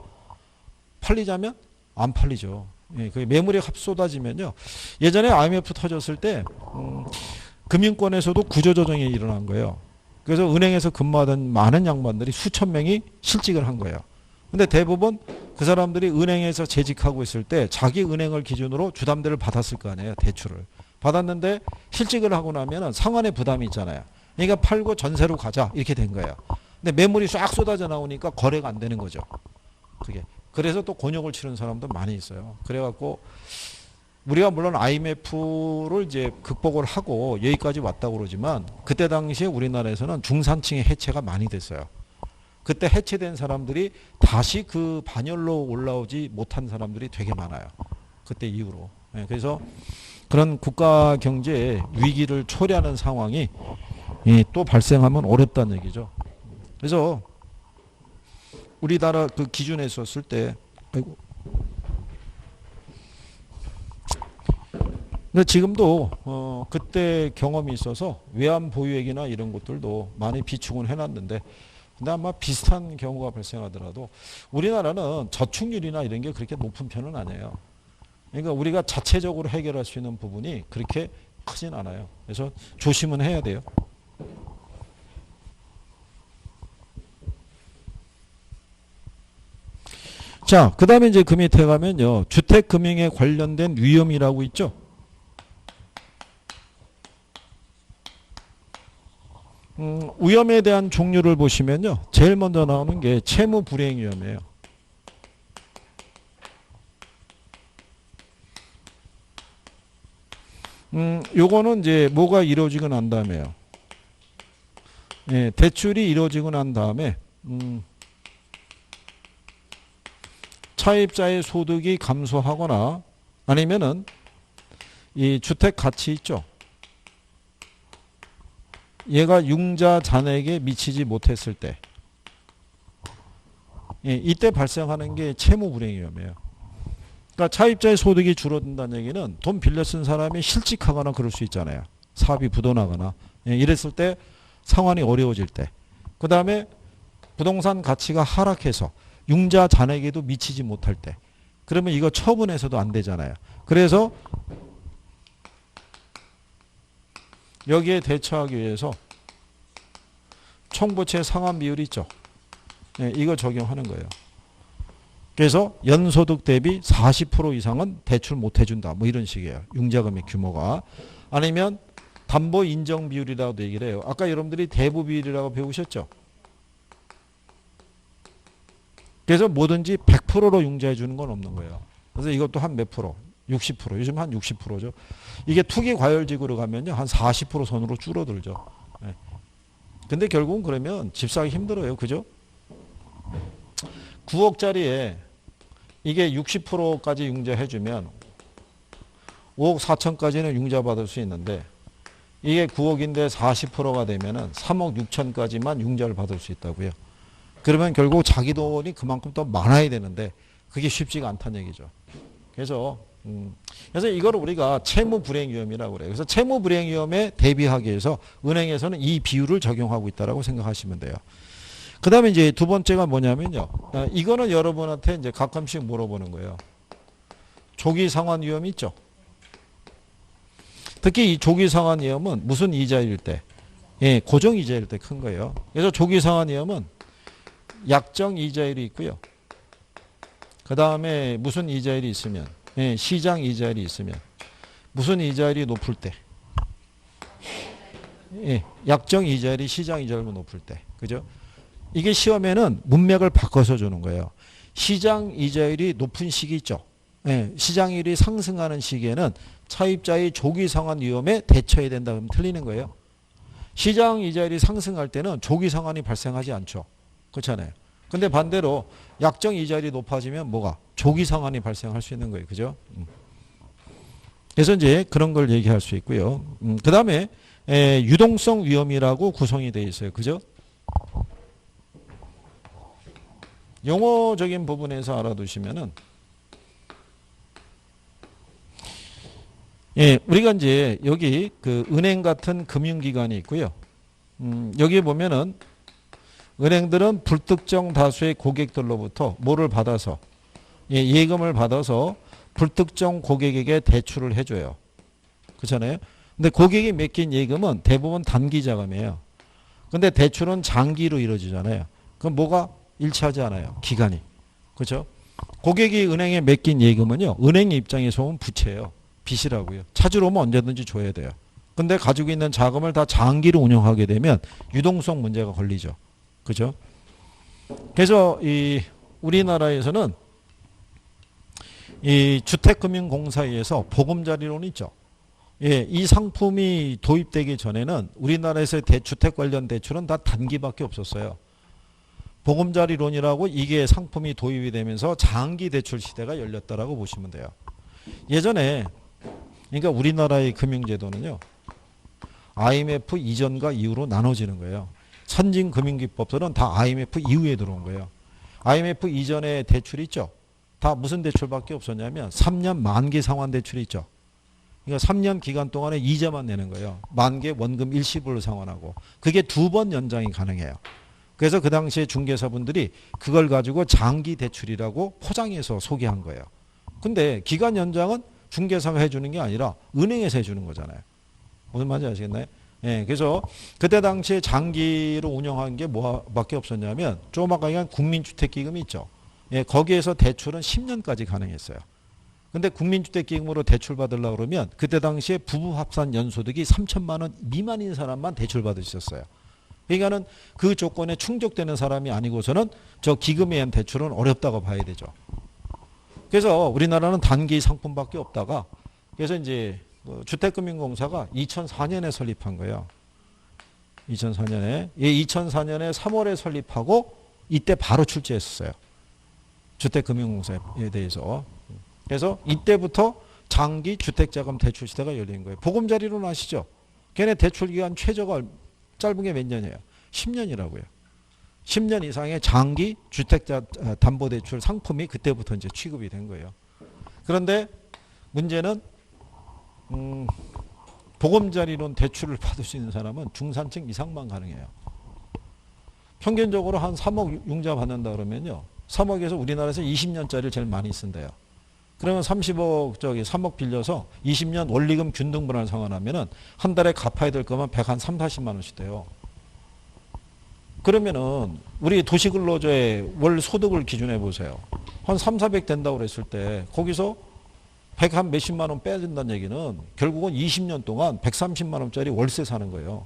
팔리자면 안 팔리죠. 예, 그 매물이 합 쏟아지면요. 예전에 IMF 터졌을 때 금융권에서도 구조조정이 일어난 거예요. 그래서 은행에서 근무하던 많은 양반들이 수천 명이 실직을 한 거예요. 근데 대부분 그 사람들이 은행에서 재직하고 있을 때 자기 은행을 기준으로 주담대를 받았을 거 아니에요. 대출을. 받았는데 실직을 하고 나면 상환의 부담이 있잖아요. 그러니까 팔고 전세로 가자 이렇게 된 거예요. 근데 매물이 쫙 쏟아져 나오니까 거래가 안 되는 거죠. 그게. 그래서 또 곤욕을 치른 사람도 많이 있어요. 그래갖고 우리가 물론 IMF를 이제 극복을 하고 여기까지 왔다고 그러지만 그때 당시에 우리나라에서는 중산층의 해체가 많이 됐어요. 그때 해체된 사람들이 다시 그 반열로 올라오지 못한 사람들이 되게 많아요. 그때 이후로. 그래서 그런 국가 경제의 위기를 초래하는 상황이 또 발생하면 어렵다는 얘기죠. 그래서 우리나라 그 기준에 썼을 때, 아이고. 근데 지금도 그때 경험이 있어서 외환 보유액이나 이런 것들도 많이 비축은 해놨는데, 근데 아마 비슷한 경우가 발생하더라도 우리나라는 저축률이나 이런 게 그렇게 높은 편은 아니에요. 그러니까 우리가 자체적으로 해결할 수 있는 부분이 그렇게 크진 않아요. 그래서 조심은 해야 돼요. 자, 그 다음에 이제 그 밑에 가면요. 주택금융에 관련된 위험이라고 있죠. 위험에 대한 종류를 보시면요. 제일 먼저 나오는 게 채무 불이행 위험이에요. 요거는 이제 뭐가 이루어지고 난 다음에요. 예, 대출이 이루어지고 난 다음에 차입자의 소득이 감소하거나 아니면은 이 주택 가치 있죠. 얘가 융자 잔액에 미치지 못했을 때, 예, 이때 발생하는 게 채무 불이행 위험이에요. 그러니까 차입자의 소득이 줄어든다는 얘기는 돈 빌려 쓴 사람이 실직하거나 그럴 수 있잖아요. 사업이 부도나거나 이랬을 때 상환이 어려워질 때. 그 다음에 부동산 가치가 하락해서 융자 잔액에도 미치지 못할 때. 그러면 이거 처분해서도 안 되잖아요. 그래서 여기에 대처하기 위해서 총부채 상환 비율이 있죠. 이거 적용하는 거예요. 그래서 연소득 대비 40% 이상은 대출 못 해준다. 뭐 이런 식이에요. 융자금의 규모가. 아니면 담보 인정 비율이라고도 얘기를 해요. 아까 여러분들이 대부 비율이라고 배우셨죠. 그래서 뭐든지 100%로 융자해 주는 건 없는 거예요. 그래서 이것도 한 몇 프로? 60%. 요즘 한 60%죠. 이게 투기 과열지구로 가면요. 한 40% 선으로 줄어들죠. 네. 근데 결국은 그러면 집 사기 힘들어요. 그죠? 9억짜리에 이게 60%까지 융자해 주면 5억 4천까지는 융자 받을 수 있는데 이게 9억인데 40%가 되면은 3억 6천까지만 융자를 받을 수 있다고요. 그러면 결국 자기 돈이 그만큼 더 많아야 되는데 그게 쉽지가 않다는 얘기죠. 그래서 이걸 우리가 채무 불이행 위험이라고 그래요. 그래서 채무 불이행 위험에 대비하기 위해서 은행에서는 이 비율을 적용하고 있다라고 생각하시면 돼요. 그 다음에 이제 두 번째가 뭐냐면요. 이거는 여러분한테 이제 가끔씩 물어보는 거예요. 조기 상환 위험이 있죠. 특히 이 조기 상환 위험은 무슨 이자일 때? 예, 고정 이자일 때 큰 거예요. 그래서 조기 상환 위험은 약정 이자율이 있고요. 그 다음에 무슨 이자율이 있으면, 예, 시장 이자율이 있으면, 무슨 이자율이 높을 때, 예, 약정 이자율이 시장 이자율보다 높을 때, 그죠? 이게 시험에는 문맥을 바꿔서 주는 거예요. 시장 이자율이 높은 시기 있죠. 예, 시장율이 상승하는 시기에는 차입자의 조기 상환 위험에 대처해야 된다 그러면 틀리는 거예요. 시장 이자율이 상승할 때는 조기 상환이 발생하지 않죠. 그렇잖아요. 근데 반대로 약정 이자율이 높아지면 뭐가? 조기 상환이 발생할 수 있는 거예요. 그죠? 그래서 이제 그런 걸 얘기할 수 있고요. 그 다음에 유동성 위험이라고 구성이 되어 있어요. 그죠? 용어적인 부분에서 알아두시면은 예, 우리가 이제 여기 그 은행 같은 금융기관이 있고요. 여기 보면은 은행들은 불특정 다수의 고객들로부터 뭐를 받아서 예, 예금을 받아서 불특정 고객에게 대출을 해줘요. 그렇잖아요. 근데 고객이 맡긴 예금은 대부분 단기 자금이에요. 근데 대출은 장기로 이루어지잖아요. 그럼 뭐가 일치하지 않아요. 기간이. 그렇죠? 고객이 은행에 맡긴 예금은요. 은행 입장에서 보면 부채예요. 빚이라고요. 찾으러 오면 언제든지 줘야 돼요. 근데 가지고 있는 자금을 다 장기로 운영하게 되면 유동성 문제가 걸리죠. 그죠? 그래서 이 우리나라에서는 이 주택금융공사에서 보금자리론 있죠. 예, 이 상품이 도입되기 전에는 우리나라에서의 주택 관련 대출은 다 단기밖에 없었어요. 보금자리론이라고 이게 상품이 도입이 되면서 장기 대출 시대가 열렸다라고 보시면 돼요. 예전에 그러니까 우리나라의 금융제도는요. IMF 이전과 이후로 나눠지는 거예요. 선진 금융기법들은 다 IMF 이후에 들어온 거예요. IMF 이전에 대출이 있죠. 다 무슨 대출밖에 없었냐면 3년 만기 상환 대출이 있죠. 그러니까 3년 기간 동안에 이자만 내는 거예요. 만기 원금 일시불로 상환하고. 그게 2번 연장이 가능해요. 그래서 그 당시에 중개사분들이 그걸 가지고 장기 대출이라고 포장해서 소개한 거예요. 근데 기간 연장은 중개사가 해주는 게 아니라 은행에서 해주는 거잖아요. 무슨 말인지 아시겠나요? 예, 그래서 그때 당시에 장기로 운영한 게 뭐밖에 없었냐면 조그맣게 국민주택기금이 있죠. 예, 거기에서 대출은 10년까지 가능했어요. 근데 국민주택기금으로 대출 받으려고 그러면 그때 당시에 부부 합산 연소득이 3천만 원 미만인 사람만 대출 받을 수 있었어요. 그러니까는 그 조건에 충족되는 사람이 아니고서는 저 기금에 의한 대출은 어렵다고 봐야 되죠. 그래서 우리나라는 단기 상품밖에 없다가 그래서 이제 주택금융공사가 2004년에 설립한 거예요. 2004년에. 예, 2004년에 3월에 설립하고 이때 바로 출제했었어요. 주택금융공사에 대해서. 그래서 이때부터 장기 주택자금 대출 시대가 열린 거예요. 보금자리론 아시죠? 걔네 대출기간 최저가 짧은 게 몇 년이에요? 10년이라고요. 10년 이상의 장기 주택자 담보대출 상품이 그때부터 이제 취급이 된 거예요. 그런데 문제는 보금자리론 대출을 받을 수 있는 사람은 중산층 이상만 가능해요. 평균적으로 한 3억 융자 받는다 그러면요. 3억에서 우리나라에서 20년짜리를 제일 많이 쓴대요. 그러면 30억 3억 빌려서 20년 원리금 균등분할 상환하면은 한 달에 갚아야 될 거면 130, 40만 원씩 돼요. 그러면은 우리 도시근로자의 월 소득을 기준해 보세요. 한 3, 400 된다고 그랬을 때 거기서 100한 몇십만 원 빼야 된다는 얘기는 결국은 20년 동안 130만 원짜리 월세 사는 거예요.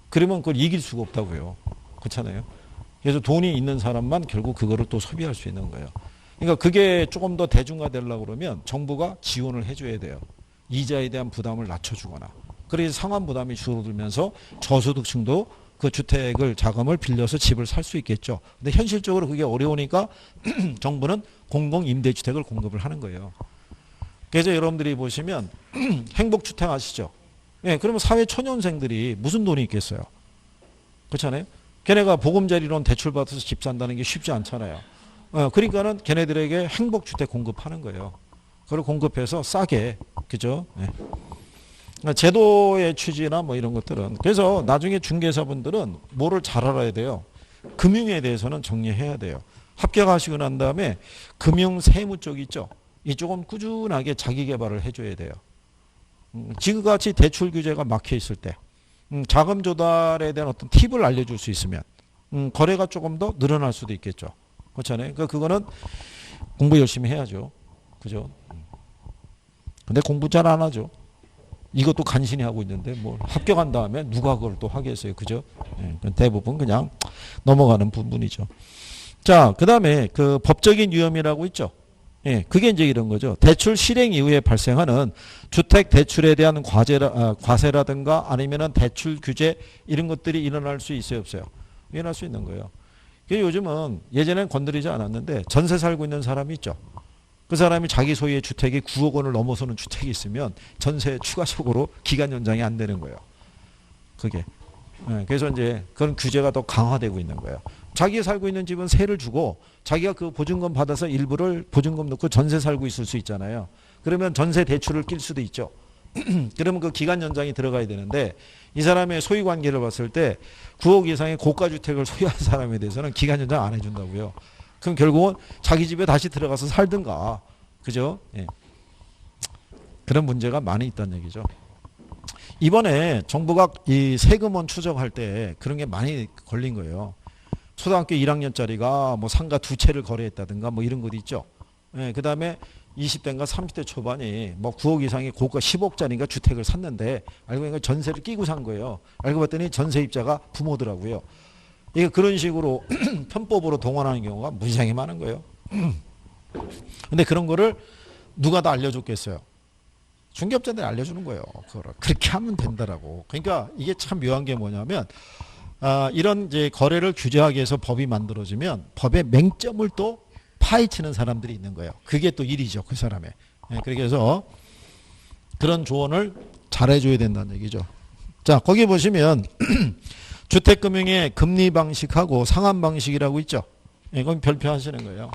그러면 그걸 이길 수가 없다고요. 그렇잖아요. 그래서 돈이 있는 사람만 결국 그거를 또 소비할 수 있는 거예요. 그러니까 그게 조금 더 대중화되려고 그러면 정부가 지원을 해줘야 돼요. 이자에 대한 부담을 낮춰주거나. 그래서 상환 부담이 줄어들면서 저소득층도 그 주택을 자금을 빌려서 집을 살 수 있겠죠. 근데 현실적으로 그게 어려우니까 정부는 공공임대주택을 공급을 하는 거예요. 그래서 여러분들이 보시면 행복주택 아시죠? 예, 그러면 사회초년생들이 무슨 돈이 있겠어요? 그렇잖아요? 걔네가 보금자리론 대출 받아서 집 산다는 게 쉽지 않잖아요. 그러니까는 걔네들에게 행복주택 공급하는 거예요. 그걸 공급해서 싸게, 그죠? 예. 제도의 취지나 뭐 이런 것들은. 그래서 나중에 중개사분들은 뭐를 잘 알아야 돼요. 금융에 대해서는 정리해야 돼요. 합격하시고 난 다음에 금융 세무 쪽 있죠? 이쪽은 꾸준하게 자기 개발을 해줘야 돼요. 지금같이 대출 규제가 막혀 있을 때 자금 조달에 대한 어떤 팁을 알려줄 수 있으면 거래가 조금 더 늘어날 수도 있겠죠. 그렇잖아요. 그러니까 그거는 공부 열심히 해야죠. 그죠? 근데 공부 잘 안 하죠. 이것도 간신히 하고 있는데 뭐 합격한 다음에 누가 그걸 또 하겠어요. 그죠? 대부분 그냥 넘어가는 부분이죠. 자, 그 다음에 그 법적인 위험이라고 있죠. 예, 그게 이제 이런 거죠. 대출 실행 이후에 발생하는 주택 대출에 대한 과세라든가 아니면은 대출 규제 이런 것들이 일어날 수 있어요, 없어요? 일어날 수 있는 거예요. 요즘은 예전엔 건드리지 않았는데 전세 살고 있는 사람이 있죠. 그 사람이 자기 소유의 주택이 9억 원을 넘어서는 주택이 있으면 전세 추가적으로 기간 연장이 안 되는 거예요. 그게. 예, 그래서 이제 그런 규제가 더 강화되고 있는 거예요. 자기가 살고 있는 집은 세를 주고 자기가 그 보증금 받아서 일부를 보증금 넣고 전세 살고 있을 수 있잖아요. 그러면 전세 대출을 낄 수도 있죠. 그러면 그 기간 연장이 들어가야 되는데 이 사람의 소유 관계를 봤을 때 9억 이상의 고가 주택을 소유한 사람에 대해서는 기간 연장 안 해준다고요. 그럼 결국은 자기 집에 다시 들어가서 살든가, 그죠? 예. 그런 문제가 많이 있다는 얘기죠. 이번에 정부가 이 세금원 추적할 때 그런 게 많이 걸린 거예요. 초등학교 1학년짜리가 뭐 상가 2채를 거래했다든가 뭐 이런 것도 있죠. 예, 그 다음에 20대인가 30대 초반이 뭐 9억 이상의 고가 10억짜리인가 주택을 샀는데 알고 보니까 전세를 끼고 산 거예요. 알고 봤더니 전세입자가 부모더라고요. 이게 그런 식으로 편법으로 동원하는 경우가 무지하게 많은 거예요. 근데 그런 거를 누가 다 알려줬겠어요? 중개업자들이 알려주는 거예요. 그거를. 그렇게 하면 된다라고. 그러니까 이게 참 묘한 게 뭐냐면 이런 이제 거래를 규제하기 위해서 법이 만들어지면 법의 맹점을 또 파헤치는 사람들이 있는 거예요. 그게 또 일이죠. 그 사람의. 그래서 그런 조언을 잘해줘야 된다는 얘기죠. 자, 거기 보시면 주택금융의 금리 방식하고 상환 방식이라고 있죠. 이건 별표하시는 거예요.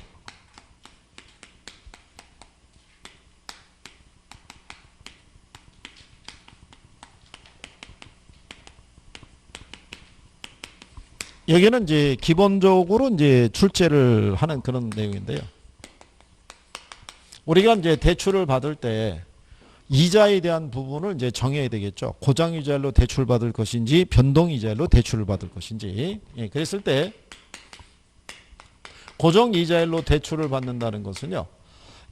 여기는 이제 기본적으로 이제 출제를 하는 그런 내용인데요. 우리가 이제 대출을 받을 때 이자에 대한 부분을 이제 정해야 되겠죠. 고정이자율로 대출 받을 것인지 변동이자율로 대출을 받을 것인지. 예, 그랬을 때 고정이자율로 대출을 받는다는 것은요.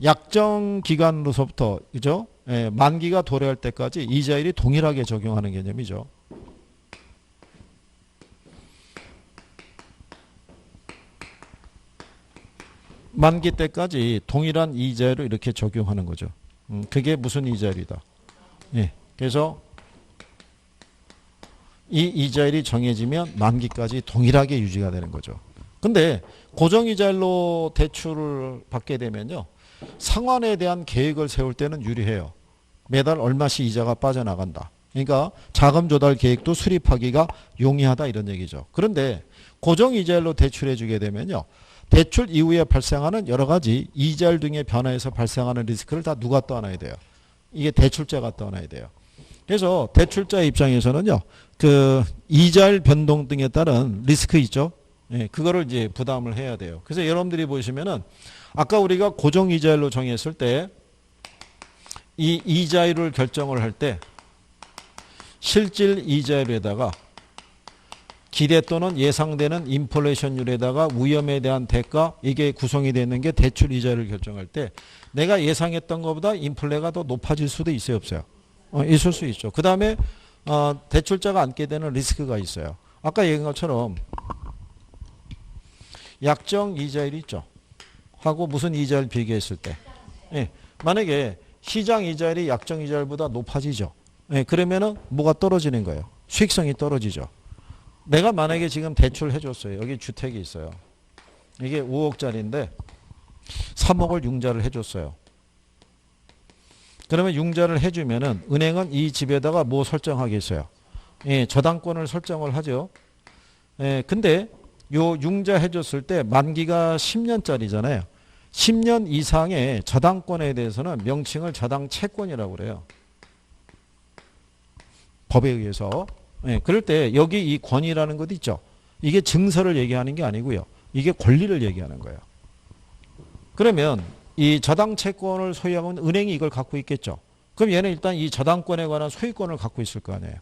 약정 기간으로서부터 그죠? 예, 만기가 도래할 때까지 이자율이 동일하게 적용하는 개념이죠. 만기 때까지 동일한 이자율을 이렇게 적용하는 거죠. 그게 무슨 이자율이다. 예. 그래서 이 이자율이 정해지면 만기까지 동일하게 유지가 되는 거죠. 근데 고정이자율로 대출을 받게 되면요. 상환에 대한 계획을 세울 때는 유리해요. 매달 얼마씩 이자가 빠져나간다. 그러니까 자금 조달 계획도 수립하기가 용이하다 이런 얘기죠. 그런데 고정이자율로 대출해 주게 되면요. 대출 이후에 발생하는 여러 가지 이자율 등의 변화에서 발생하는 리스크를 다 누가 떠안아야 돼요? 이게 대출자가 떠안아야 돼요. 그래서 대출자 입장에서는요, 그 이자율 변동 등에 따른 리스크 있죠. 예, 그거를 이제 부담을 해야 돼요. 그래서 여러분들이 보시면은 아까 우리가 고정 이자율로 정했을 때 이 이자율을 결정을 할 때 실질 이자율에다가 기대 또는 예상되는 인플레이션율에다가 위험에 대한 대가 이게 구성이 되는 게 대출 이자율을 결정할 때 내가 예상했던 것보다 인플레가 더 높아질 수도 있어요, 없어요? 있을 수 있죠. 그 다음에 대출자가 안게 되는 리스크가 있어요. 아까 얘기한 것처럼 약정 이자율 있죠. 하고 무슨 이자율 비교했을 때 예, 만약에 시장 이자율이 약정 이자율보다 높아지죠. 예, 그러면은 뭐가 떨어지는 거예요? 수익성이 떨어지죠. 내가 만약에 지금 대출 해줬어요. 여기 주택이 있어요. 이게 5억짜리인데 3억을 융자를 해줬어요. 그러면 융자를 해주면은 은행은 이 집에다가 뭐 설정하겠어요? 예, 저당권을 설정을 하죠. 예, 근데 요 융자 해줬을 때 만기가 10년짜리잖아요. 10년 이상의 저당권에 대해서는 명칭을 저당 채권이라고 그래요. 법에 의해서. 예, 그럴 때 여기 이 권이라는 것 있죠. 이게 증서를 얘기하는 게 아니고요. 이게 권리를 얘기하는 거예요. 그러면 이 저당 채권을 소유하고 있는 은행이 이걸 갖고 있겠죠. 그럼 얘는 일단 이 저당권에 관한 소유권을 갖고 있을 거 아니에요.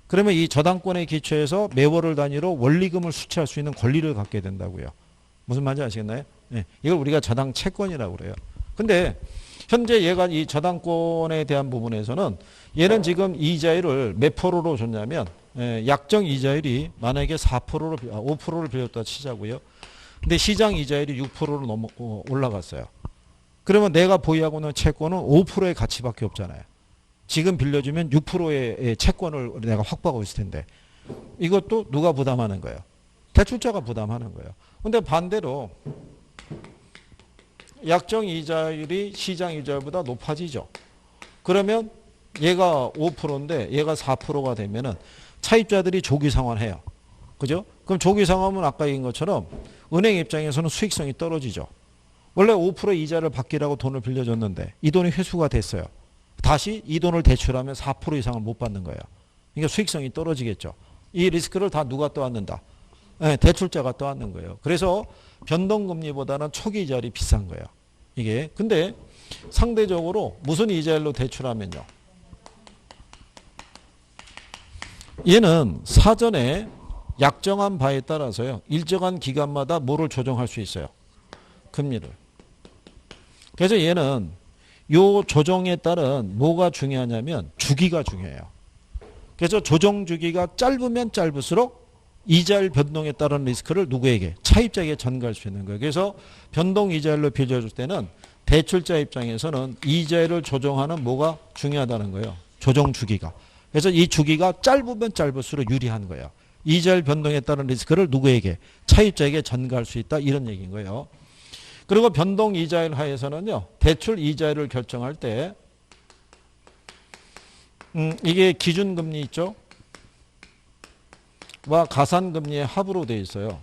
그러면 이 저당권에 기초해서 매월을 단위로 원리금을 수취할 수 있는 권리를 갖게 된다고요. 무슨 말인지 아시겠나요? 네, 이걸 우리가 저당 채권이라고 그래요. 근데 현재 얘가 이 저당권에 대한 부분에서는 얘는 지금 이자율을 몇 프로로 줬냐면 약정 이자율이 만약에 5%를 빌렸다 치자고요. 근데 시장 이자율이 6%로 올라갔어요. 그러면 내가 보유하고 있는 채권은 5%의 가치밖에 없잖아요. 지금 빌려주면 6%의 채권을 내가 확보하고 있을 텐데 이것도 누가 부담하는 거예요? 대출자가 부담하는 거예요. 근데 반대로 약정 이자율이 시장 이자율보다 높아지죠. 그러면 얘가 5%인데 얘가 4%가 되면은 차입자들이 조기 상환해요. 그죠? 그럼 조기 상환은 아까 얘기한 것처럼 은행 입장에서는 수익성이 떨어지죠. 원래 5% 이자를 받기라고 돈을 빌려줬는데 이 돈이 회수가 됐어요. 다시 이 돈을 대출하면 4% 이상을 못 받는 거예요. 그러니까 수익성이 떨어지겠죠. 이 리스크를 다 누가 떠안는다? 네, 대출자가 떠안는 거예요. 그래서 변동금리보다는 초기 이자율이 비싼 거예요. 이게. 근데 상대적으로 무슨 이자율로 대출하면요. 얘는 사전에 약정한 바에 따라서요. 일정한 기간마다 뭐를 조정할 수 있어요? 금리를. 그래서 얘는 요 조정에 따른 뭐가 중요하냐면 주기가 중요해요. 그래서 조정 주기가 짧으면 짧을수록 이자율 변동에 따른 리스크를 누구에게? 차입자에게 전가할 수 있는 거예요. 그래서 변동 이자율로 빌려줄 때는 대출자 입장에서는 이자율을 조정하는 뭐가 중요하다는 거예요. 조정 주기가. 그래서 이 주기가 짧으면 짧을수록 유리한 거예요. 이자율 변동에 따른 리스크를 누구에게? 차입자에게 전가할 수 있다. 이런 얘기인 거예요. 그리고 변동 이자율 하에서는요. 대출 이자율을 결정할 때 이게 기준금리 있죠. 와 가산금리의 합으로 되어 있어요.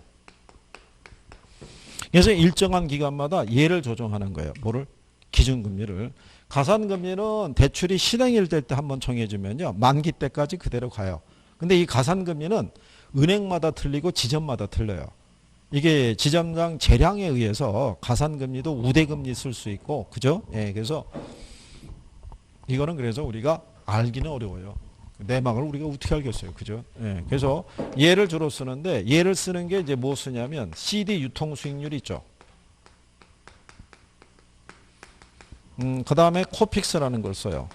그래서 일정한 기간마다 얘를 조정하는 거예요. 뭐를? 기준금리를. 가산금리는 대출이 실행일 때 한번 정해주면요. 만기 때까지 그대로 가요. 근데 이 가산금리는 은행마다 틀리고 지점마다 틀려요. 이게 지점장 재량에 의해서 가산금리도 우대금리 쓸 수 있고, 그죠? 예, 그래서 이거는 그래서 우리가 알기는 어려워요. 내막을 우리가 어떻게 알겠어요. 그죠? 예, 그래서 얘를 주로 쓰는데 얘를 쓰는 게 이제 뭐 쓰냐면 CD 유통 수익률 있죠. 그 다음에 코픽스라는 걸 써요.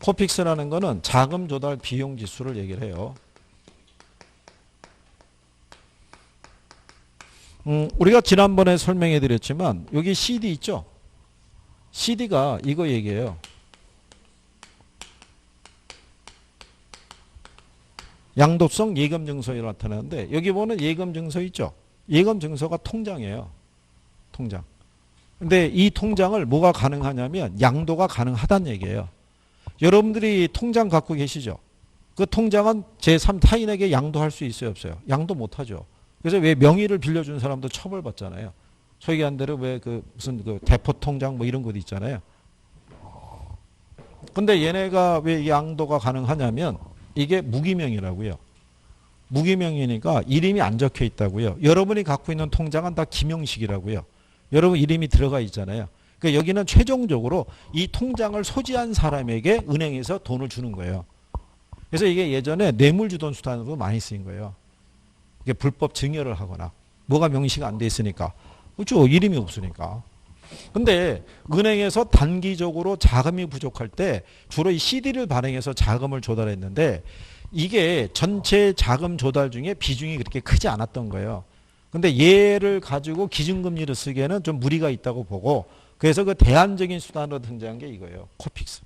코픽스라는 거는 자금 조달 비용 지수를 얘기를 해요. 우리가 지난번에 설명해 드렸지만 여기 CD 있죠. CD가 이거 얘기해요. 양도성 예금증서에 나타나는데 여기 보면 예금증서 있죠. 예금증서가 통장이에요. 통장. 근데 이 통장을 뭐가 가능하냐면 양도가 가능하다는 얘기예요. 여러분들이 통장 갖고 계시죠. 그 통장은 제3 타인에게 양도할 수 있어요, 없어요? 양도 못하죠. 그래서 왜 명의를 빌려준 사람도 처벌받잖아요. 소위 한 대로 왜 그 무슨 그 대포 통장 뭐 이런 것 있잖아요. 근데 얘네가 왜 이 양도가 가능하냐면 이게 무기명이라고요. 무기명이니까 이름이 안 적혀 있다고요. 여러분이 갖고 있는 통장은 다 기명식이라고요. 여러분 이름이 들어가 있잖아요. 그러니까 여기는 최종적으로 이 통장을 소지한 사람에게 은행에서 돈을 주는 거예요. 그래서 이게 예전에 뇌물주던 수단으로 많이 쓰인 거예요. 이게 불법 증여를 하거나 뭐가 명시가 안 돼 있으니까. 그렇죠. 이름이 없으니까. 근데 은행에서 단기적으로 자금이 부족할 때 주로 이 CD를 발행해서 자금을 조달했는데 이게 전체 자금 조달 중에 비중이 그렇게 크지 않았던 거예요. 근데 얘를 가지고 기준금리를 쓰기에는 좀 무리가 있다고 보고 그래서 그 대안적인 수단으로 등장한 게 이거예요. 코픽스.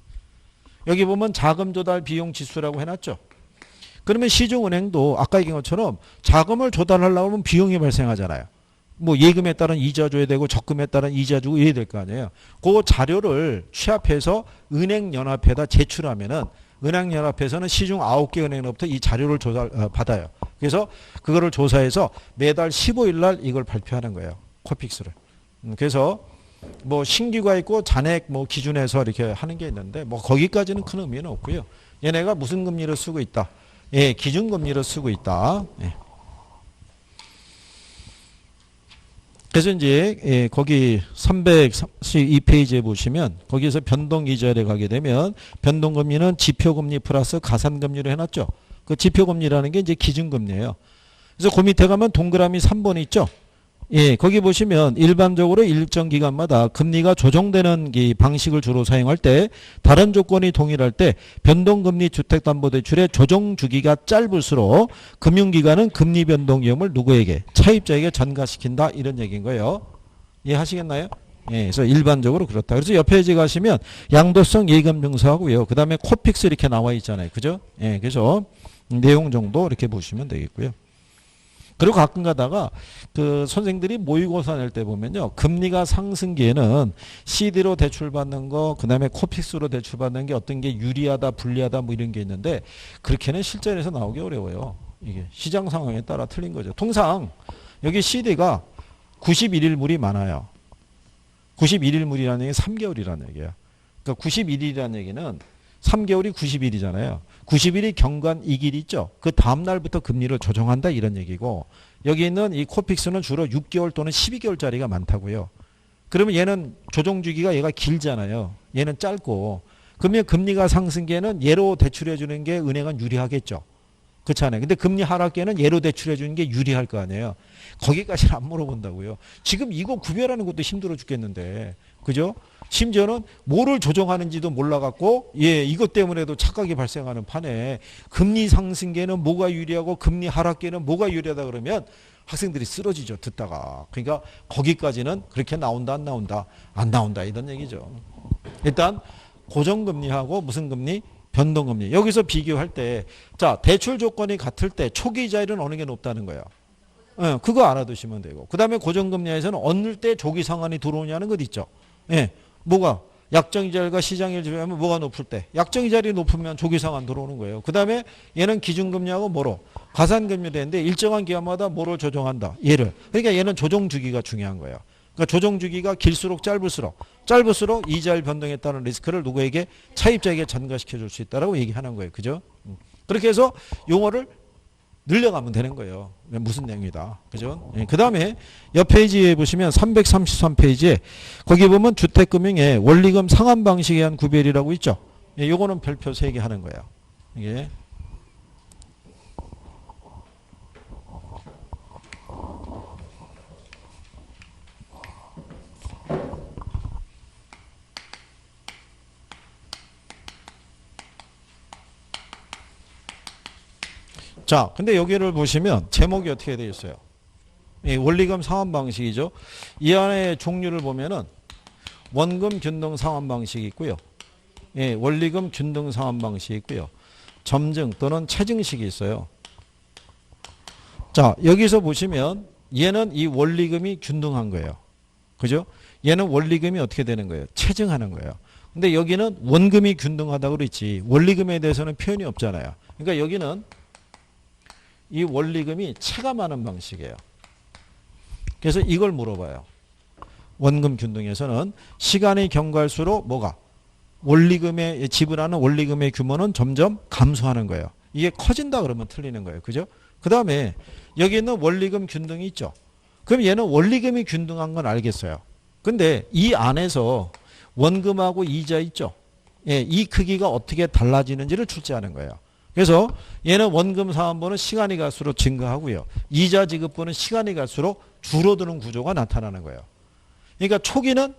여기 보면 자금 조달 비용 지수라고 해놨죠. 그러면 시중은행도 아까 얘기한 것처럼 자금을 조달하려고 하면 비용이 발생하잖아요. 뭐 예금에 따른 이자 줘야 되고 적금에 따른 이자 주고 이래야 될 거 아니에요. 그 자료를 취합해서 은행연합회에다 제출하면은 은행연합회에서는 시중 9개 은행으로부터 이 자료를 받아요. 그래서 그거를 조사해서 매달 15일 날 이걸 발표하는 거예요. 코픽스를. 그래서 뭐 신규가 있고 잔액 뭐 기준에서 이렇게 하는 게 있는데 뭐 거기까지는 큰 의미는 없고요. 얘네가 무슨 금리를 쓰고 있다. 예, 기준금리를 쓰고 있다. 예. 그래서 이제 예, 거기 332페이지에 보시면 거기서 변동이자를 가게 되면 변동금리는 지표금리 플러스 가산금리로 해놨죠. 그 지표금리라는 게 이제 기준금리예요. 그래서 그 밑에 가면 동그라미 3번 있죠. 예, 거기 보시면 일반적으로 일정 기간마다 금리가 조정되는 이 방식을 주로 사용할 때 다른 조건이 동일할 때 변동금리 주택담보대출의 조정 주기가 짧을수록 금융기관은 금리 변동 위험을 누구에게? 차입자에게 전가시킨다 이런 얘기인 거예요. 이해하시겠나요? 예, 그래서 일반적으로 그렇다. 그래서 옆에 이제 가시면 양도성 예금 증서하고요. 그 다음에 코픽스 이렇게 나와 있잖아요. 그죠? 예, 그래서 내용 정도 이렇게 보시면 되겠고요. 그리고 가끔 가다가 그 선생들이 모의고사 낼 때 보면요. 금리가 상승기에는 CD로 대출받는 거, 그 다음에 코픽스로 대출받는 게 어떤 게 유리하다, 불리하다 뭐 이런 게 있는데 그렇게는 실전에서 나오기 어려워요. 이게 시장 상황에 따라 틀린 거죠. 통상 여기 CD가 91일물이 많아요. 91일물이라는 얘기는 3개월이라는 얘기예요. 그러니까 91일이라는 얘기는 3개월이 90일이잖아요. 90일이 경관 2길 있죠. 그 다음 날부터 금리를 조정한다 이런 얘기고 여기 있는 이 코픽스는 주로 6개월 또는 12개월짜리가 많다고요. 그러면 얘는 조정 주기가 얘가 길잖아요. 얘는 짧고 그러면 금리가 상승기에는 얘로 대출해 주는 게 은행은 유리하겠죠. 그렇잖아요. 근데 금리 하락기에는 얘로 대출해 주는 게 유리할 거 아니에요. 거기까지는 안 물어본다고요. 지금 이거 구별하는 것도 힘들어 죽겠는데. 그죠? 심지어는 뭐를 조정하는지도 몰라갖고 예 이것 때문에도 착각이 발생하는 판에 금리 상승기에는 뭐가 유리하고 금리 하락기에는 뭐가 유리하다 그러면 학생들이 쓰러지죠. 듣다가. 그러니까 거기까지는 그렇게 나온다 안 나온다 안 나온다 이런 얘기죠. 일단 고정금리하고 무슨 금리? 변동금리. 여기서 비교할 때 자 대출 조건이 같을 때 초기 이자율은 어느 게 높다는 거예요. 예, 그거 알아두시면 되고 그 다음에 고정금리에서는 어느 때 조기 상한이 들어오냐는 것 있죠. 예, 뭐가 약정이자율과 시장이자율 비교하면 뭐가 높을 때 약정이자율이 높으면 조기 상한 들어오는 거예요. 그 다음에 얘는 기준금리하고 뭐로 가산금리 되는데 일정한 기간마다 뭐로 조정한다. 얘를. 그러니까 얘는 조정 주기가 중요한 거예요. 그러니까 조정 주기가 길수록 짧을수록 이자율 변동에 따른 리스크를 누구에게 차입자에게 전가시켜 줄 수 있다라고 얘기하는 거예요. 그죠? 그렇게 해서 용어를 늘려가면 되는 거예요. 무슨 내용이다. 그죠? 예, 그 다음에 옆 페이지에 보시면 333페이지에 거기 보면 주택금융의 원리금 상환 방식에 대한 구별이라고 있죠. 예, 요거는 별표 3개 하는 거예요. 이게. 자, 근데 여기를 보시면 제목이 어떻게 되어 있어요? 예, 원리금 상환 방식이죠. 이 안에 종류를 보면은 원금 균등 상환 방식이 있고요. 예, 원리금 균등 상환 방식이 있고요. 점증 또는 체증식이 있어요. 자, 여기서 보시면 얘는 이 원리금이 균등한 거예요. 그죠? 얘는 원리금이 어떻게 되는 거예요? 체증하는 거예요. 근데 여기는 원금이 균등하다고 그랬지. 원리금에 대해서는 표현이 없잖아요. 그러니까 여기는 이 원리금이 체감하는 방식이에요. 그래서 이걸 물어봐요. 원금 균등에서는 시간이 경과할수록 뭐가? 원리금에 지불하는 원리금의 규모는 점점 감소하는 거예요. 이게 커진다 그러면 틀리는 거예요. 그죠? 그 다음에 여기 있는 원리금 균등이 있죠. 그럼 얘는 원리금이 균등한 건 알겠어요. 근데 이 안에서 원금하고 이자 있죠. 예, 이 크기가 어떻게 달라지는지를 출제하는 거예요. 그래서 얘는 원금 상환분은 시간이 갈수록 증가하고요. 이자 지급분은 시간이 갈수록 줄어드는 구조가 나타나는 거예요. 그러니까 초기는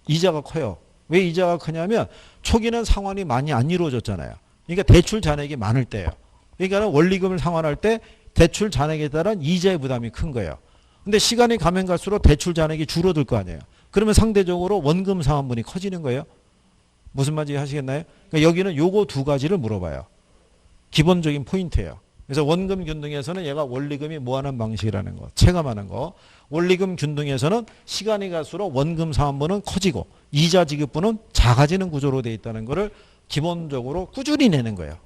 이자가 커요. 왜 이자가 크냐면 초기는 상환이 많이 안 이루어졌잖아요. 그러니까 대출 잔액이 많을 때예요. 그러니까 원리금을 상환할 때 대출 잔액에 따른 이자의 부담이 큰 거예요. 근데 시간이 가면 갈수록 대출 잔액이 줄어들 거 아니에요. 그러면 상대적으로 원금 상환분이 커지는 거예요. 무슨 말인지 하시겠나요? 그러니까 여기는 요거 두 가지를 물어봐요. 기본적인 포인트예요. 그래서 원금 균등에서는 얘가 원리금이 뭐하는 방식이라는 거, 체감하는 거. 원리금 균등에서는 시간이 갈수록 원금 상환분은 커지고 이자 지급분은 작아지는 구조로 되어 있다는 것을 기본적으로 꾸준히 내는 거예요.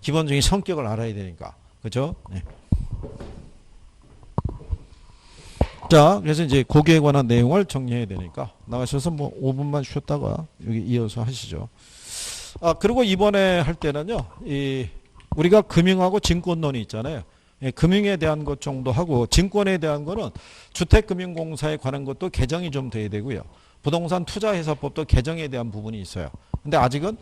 기본적인 성격을 알아야 되니까. 그렇죠? 네. 자, 그래서 이제 고기에 관한 내용을 정리해야 되니까 나가셔서 뭐 5분만 쉬었다가 여기 이어서 하시죠. 그리고 이번에 할 때는요, 우리가 금융하고 증권론이 있잖아요. 예, 금융에 대한 것 정도 하고 증권에 대한 거는 주택금융공사에 관한 것도 개정이 좀 돼야 되고요. 부동산 투자회사법도 개정에 대한 부분이 있어요. 근데 아직은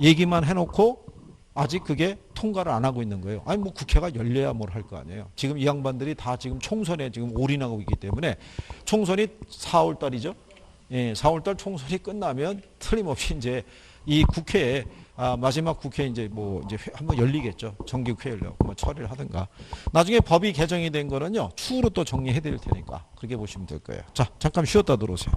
얘기만 해놓고 아직 그게 통과를 안 하고 있는 거예요. 아니 뭐 국회가 열려야 뭘 할 거 아니에요. 지금 이 양반들이 다 지금 총선에 지금 올인하고 있기 때문에 총선이 4월 달이죠. 예, 4월 달 총선이 끝나면 틀림없이 이제 이 국회에 마지막 국회 이제 뭐 이제 한번 열리겠죠. 정기국회 열려 뭐 처리를 하든가. 나중에 법이 개정이 된 거는요 추후로 또 정리해 드릴 테니까 그렇게 보시면 될 거예요. 자, 잠깐 쉬었다 들어오세요.